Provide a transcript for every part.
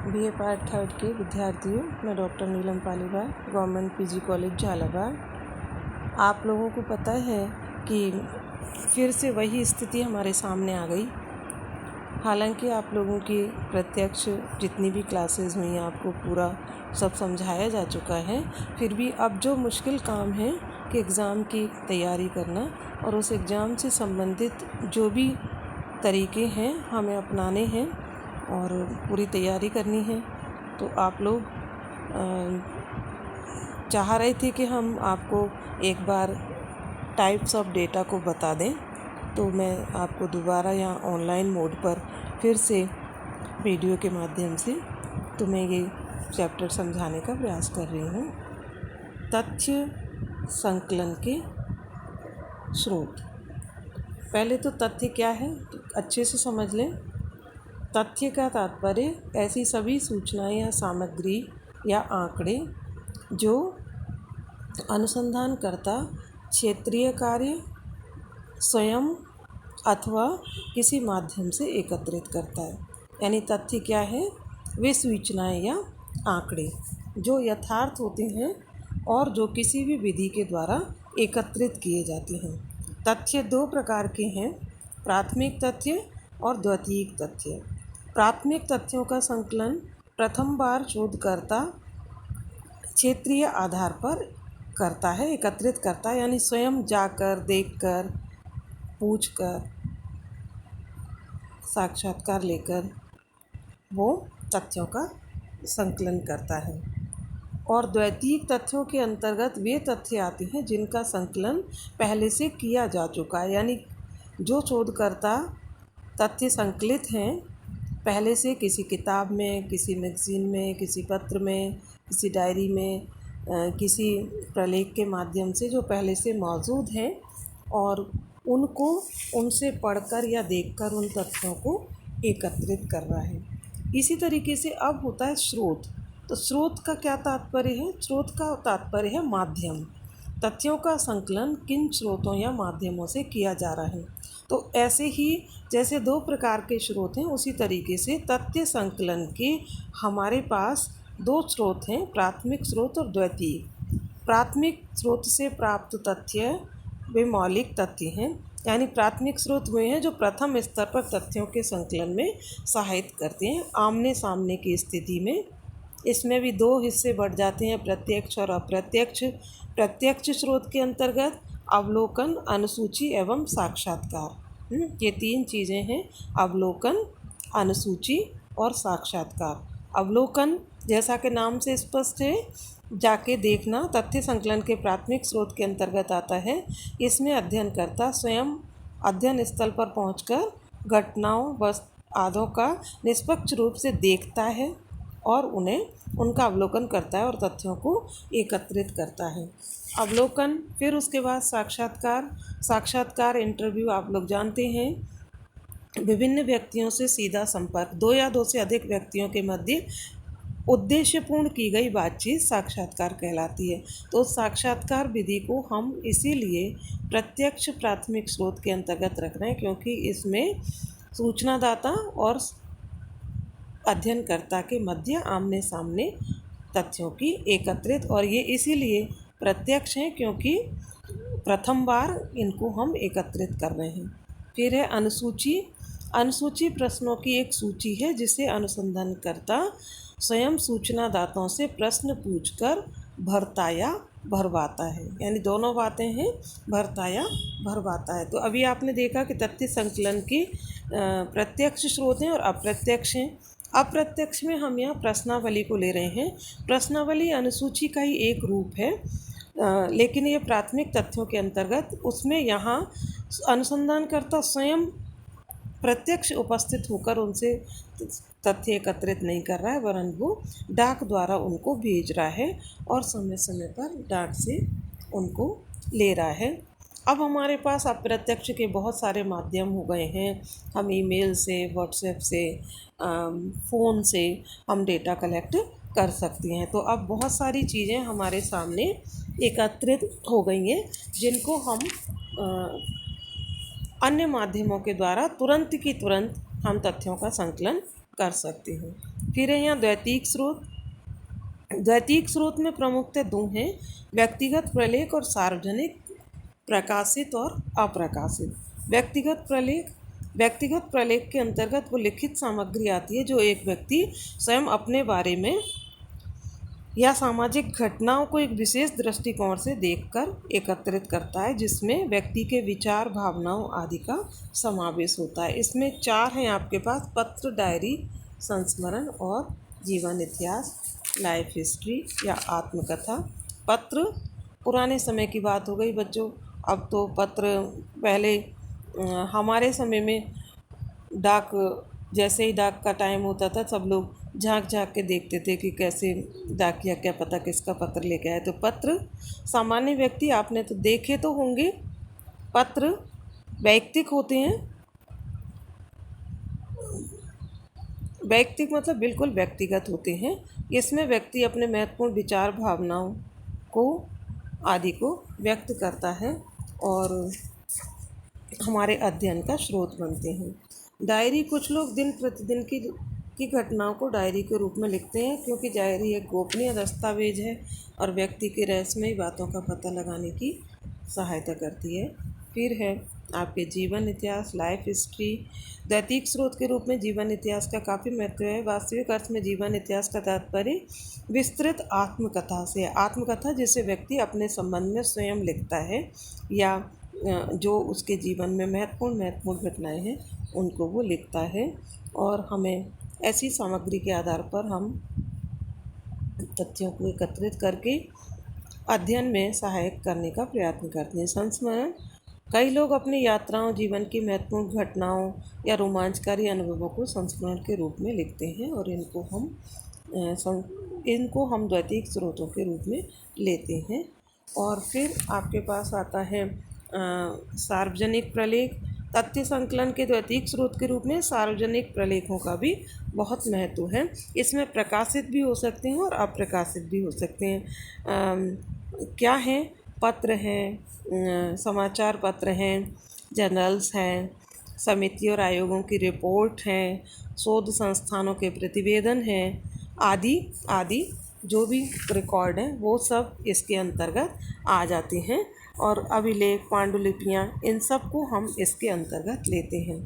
BA part third के विद्यार्थियों, मैं doctor Neelam Paliwal, government PG college Jhalawar. आप लोगों को पता है कि फिर से वही स्थिति हमारे सामने आ गई। हालांकि आप लोगों की प्रत्यक्ष जितनी भी क्लासेस हुई आपको पूरा सब समझाया जा चुका है, फिर भी अब जो मुश्किल काम है कि एग्ज़ाम की तैयारी करना और उस एग्ज़ाम से संबंधित जो भी तरीके हैं हमें अपनाने हैं और पूरी तैयारी करनी है। तो आप लोग चाह रहे थे कि हम आपको एक बार टाइप्स ऑफ डेटा को बता दें, तो मैं आपको दोबारा यहाँ ऑनलाइन मोड पर फिर से वीडियो के माध्यम से तुम्हें ये चैप्टर समझाने का प्रयास कर रही हूँ। तथ्य संकलन के स्रोत। पहले तो तथ्य क्या है तो अच्छे से समझ लें। तथ्य का तात्पर्य ऐसी सभी सूचनाएं या सामग्री या आंकड़े जो अनुसंधानकर्ता क्षेत्रीय कार्य स्वयं अथवा किसी माध्यम से एकत्रित करता है। यानी तथ्य क्या है? वे सूचनाएं या आंकड़े जो यथार्थ होते हैं और जो किसी भी विधि के द्वारा एकत्रित किए जाते हैं। तथ्य दो प्रकार के हैं, प्राथमिक तथ्य और द्वितीयक तथ्य। प्राथमिक तथ्यों का संकलन प्रथम बार शोधकर्ता क्षेत्रीय आधार पर करता है, एकत्रित करता है, यानी स्वयं जाकर, देखकर, पूछकर, साक्षात्कार लेकर वो तथ्यों का संकलन करता है। और द्वितीयक तथ्यों के अंतर्गत वे तथ्य आते हैं जिनका संकलन पहले से किया जा चुका है, यानी जो शोधकर्ता तथ्य संकलित हैं पहले से किसी किताब में, किसी मैगज़ीन में, किसी पत्र में, किसी डायरी में, किसी प्रलेख के माध्यम से जो पहले से मौजूद हैं और उनको उनसे पढ़कर या देखकर उन तथ्यों को एकत्रित कर रहा है। इसी तरीके से अब होता है स्रोत। तो स्रोत का क्या तात्पर्य है? स्रोत का तात्पर्य है माध्यम। तथ्यों का संकलन किन स्रोतों या माध्यमों से किया जा रहा है। तो ऐसे ही जैसे दो प्रकार के स्रोत हैं, उसी तरीके से तथ्य संकलन के हमारे पास दो स्रोत हैं, प्राथमिक स्रोत और द्वितीयक। प्राथमिक स्रोत से प्राप्त तथ्य वे मौलिक तथ्य हैं, यानी प्राथमिक स्रोत वे हैं जो प्रथम स्तर पर तथ्यों के संकलन में सहायता करते हैं। आमने सामने की स्थिति में इसमें भी दो हिस्से बढ़ जाते हैं, प्रत्यक्ष और अप्रत्यक्ष। प्रत्यक्ष स्रोत के अंतर्गत अवलोकन, अनुसूची एवं साक्षात्कार। ये तीन चीज़ें हैं, अवलोकन, अनुसूची और साक्षात्कार। अवलोकन जैसा कि नाम से स्पष्ट है, जाके देखना तथ्य संकलन के प्राथमिक स्रोत के अंतर्गत आता है। इसमें अध्ययनकर्ता स्वयं अध्ययन स्थल पर पहुंचकर घटनाओं आदि का निष्पक्ष रूप से देखता है और उनका अवलोकन करता है और तथ्यों को एकत्रित करता है। अवलोकन, फिर उसके बाद साक्षात्कार। साक्षात्कार इंटरव्यू आप लोग जानते हैं, विभिन्न व्यक्तियों से सीधा संपर्क, दो या दो से अधिक व्यक्तियों के मध्य उद्देश्यपूर्ण की गई बातचीत साक्षात्कार कहलाती है। तो साक्षात्कार विधि को हम इसीलिए प्रत्यक्ष प्राथमिक स्रोत के अंतर्गत रख रहे हैं, क्योंकि इसमें सूचनादाता और अध्ययनकर्ता के मध्य आमने सामने तथ्यों की एकत्रित, और ये इसीलिए प्रत्यक्ष हैं क्योंकि प्रथम बार इनको हम एकत्रित कर रहे हैं। फिर है अनुसूची। अनुसूची प्रश्नों की एक सूची है जिसे अनुसंधानकर्ता स्वयं सूचनादाताओं से प्रश्न पूछकर भरता या भरवाता है, यानी दोनों बातें हैं, भरता या भरवाता है। तो अभी आपने देखा कि तथ्य संकलन के प्रत्यक्ष स्रोत हैं और अप्रत्यक्ष हैं। अप्रत्यक्ष में हम यहाँ प्रश्नावली को ले रहे हैं। प्रश्नावली अनुसूची का ही एक रूप है, लेकिन ये प्राथमिक तथ्यों के अंतर्गत, उसमें यहाँ अनुसंधानकर्ता स्वयं प्रत्यक्ष उपस्थित होकर उनसे तथ्य एकत्रित नहीं कर रहा है, वरन वो डाक द्वारा उनको भेज रहा है और समय समय पर डाक से उनको ले रहा है। अब हमारे पास अप्रत्यक्ष के बहुत सारे माध्यम हो गए हैं। हम ईमेल से, व्हाट्सएप से, फ़ोन से हम डेटा कलेक्ट कर सकते हैं। तो अब बहुत सारी चीज़ें हमारे सामने एकत्रित हो गई हैं जिनको हम अन्य माध्यमों के द्वारा तुरंत की तुरंत हम तथ्यों का संकलन कर सकते हैं। फिर है यहाँ द्वैतीक स्रोत। द्वैतीक स्रोत में प्रमुखतः दो हैं, व्यक्तिगत प्रलेख और सार्वजनिक प्रकाशित और अप्रकाशित। व्यक्तिगत प्रलेख के अंतर्गत वो लिखित सामग्री आती है जो एक व्यक्ति स्वयं अपने बारे में या सामाजिक घटनाओं को एक विशेष दृष्टिकोण से देखकर एकत्रित करता है, जिसमें व्यक्ति के विचार, भावनाओं आदि का समावेश होता है। इसमें 4 हैं आपके पास: पत्र, डायरी, संस्मरण और जीवन इतिहास, लाइफ हिस्ट्री या आत्मकथा। पत्र पुराने समय की बात हो गई बच्चों। अब तो पत्र पहले हमारे समय में डाक, जैसे ही डाक का टाइम होता था सब लोग झांक झांक के देखते थे कि कैसे डाकिया क्या पता किसका पत्र लेके आए। तो पत्र सामान्य व्यक्ति, आपने तो देखे तो होंगे, पत्र वैयक्तिक होते हैं। वैयक्तिक मतलब बिल्कुल व्यक्तिगत होते हैं। इसमें व्यक्ति अपने महत्वपूर्ण विचार, भावनाओं को आदि को व्यक्त करता है और हमारे अध्ययन का स्रोत बनते हैं। डायरी, कुछ लोग दिन प्रतिदिन की घटनाओं को डायरी के रूप में लिखते हैं, क्योंकि डायरी एक गोपनीय दस्तावेज है और व्यक्ति के रहस्यमयी बातों का पता लगाने की सहायता करती है। फिर है आपके जीवन इतिहास, लाइफ हिस्ट्री। दैतिक स्रोत के रूप में जीवन इतिहास का काफ़ी महत्व है। वास्तविक अर्थ में जीवन इतिहास का तात्पर्य विस्तृत आत्मकथा से। आत्मकथा जिसे व्यक्ति अपने संबंध में स्वयं लिखता है या जो उसके जीवन में महत्वपूर्ण घटनाएं हैं उनको वो लिखता है, और हमें ऐसी सामग्री के आधार पर हम तथ्यों को एकत्रित करके अध्ययन में सहायक करने का प्रयत्न करते हैं। संस्मरण, कई लोग अपनी यात्राओं, जीवन की महत्वपूर्ण घटनाओं या रोमांचकारी अनुभवों को संस्मरण के रूप में लिखते हैं और इनको हम द्वैतिक स्रोतों के रूप में लेते हैं। और फिर आपके पास आता है सार्वजनिक प्रलेख। तथ्य संकलन के द्वैतिक स्रोत के रूप में सार्वजनिक प्रलेखों का भी बहुत महत्व है। इसमें प्रकाशित भी हो सकते हैं और अप्रकाशित भी हो सकते हैं। क्या हैं? पत्र हैं, समाचार पत्र हैं, जर्नल्स हैं, समिति और आयोगों की रिपोर्ट हैं, शोध संस्थानों के प्रतिवेदन हैं, आदि जो भी रिकॉर्ड हैं वो सब इसके अंतर्गत आ जाते हैं। और अभिलेख, पांडुलिपियाँ, इन सब को हम इसके अंतर्गत लेते हैं।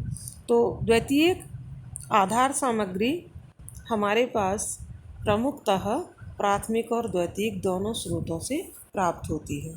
तो द्वितीयक आधार सामग्री हमारे पास प्रमुखतः प्राथमिक और द्वितीयक दोनों स्रोतों से प्राप्त होती है।